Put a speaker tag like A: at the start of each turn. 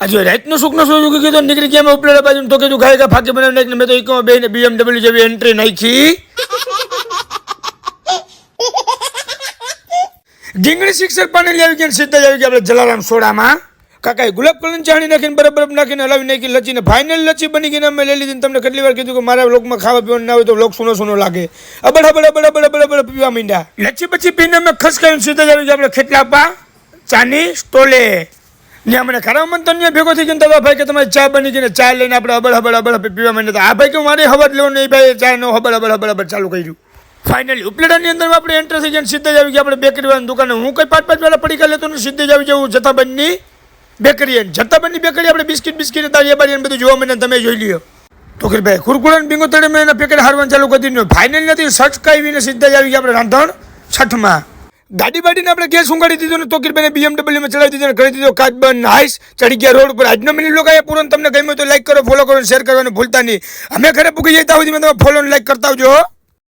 A: આજે રાતનું સુખનો શું કીધું નીકળી ગયા ઉપલેડા બાજુ તો કીધું ખાય ફાકી બનાવી નાખીને મેં તો એક બે ને BMW જેવી એન્ટ્રી નાખી. ઢીંગણી સિક્સર પાણી આવી ગયા સીધા જ આવી ગયા આપણે જલારામ સોડામાં. કાકાએ ગુલાબ કલરની ચાણી નાખીને બરાબર નાખીને હલાવી નાખી લચીને ફાઇનલ લચી બની ગઈને અમે લઈ લીધી. તમને કેટલી વાર કીધું કે મારા લોકમાં ખાવા પીવાનું ના હોય તો લોક સુનો લાગે. અબડ પીવા માંડ્યા. લચી પછી પીને અમે ખસકાઈને સીધા જ આવી ગયા આપણે ખેટલાપા ચાની સ્ટોલે. ને અમને ખરા મન તો ભેગો થઈ ગયો તો ભાઈ કે તમારી ચા બની ગઈ ને ચા લઈને આપણે અબડ પીવા માંડ્યા. આ ભાઈ કે મારે હવા લેવાનું એ ભાઈ ચા નો હબડ ચાલુ કર્યું. ફાઇનલી ઉપલેટાની અંદર આપણે એન્ટર થઈ ગયા સીધા જ આવી ગયા આપણે બેકરી વાળાની દુકાને. હું કઈ 5 વાળા પડીકા લેતો ને સીધે જ આવી જવું જથ્થાબંધની બેકરી. જથ્થાબંધની બેકરી આપણે બિસ્કિટ તાળીયા બાળીયા બધું જોવા મને તમે જોઈ લ્યો. તો કે ભાઈ કુરકુરા બિંગો તળે મેં એના પેકેટ હારવાનું ચાલુ કરી દીધું. ફાઇનલ નથી સટકાવીને સીધા જ આવી ગયા આપણે રાંધણ છઠમાં. ગાડી બાડીને આપણે ગેસ ઊંઘાડી દીધો ને તો કે બેને BMW માં ચલાવી દીધો ને કરી દીધો કાચ બંધ હાઈસ ચડી ગયા રોડ પર. આજનો મિનિટ લોકો અહીંયા પૂરો તમને ગમ્યો તો લાઈક કરો, ફોલો કરો, શેર કરવાનું ભૂલતા નહીં. અમે ઘરે પૂકી જતા સુધી તમે ફોલો લાઈક કરતા આવજો.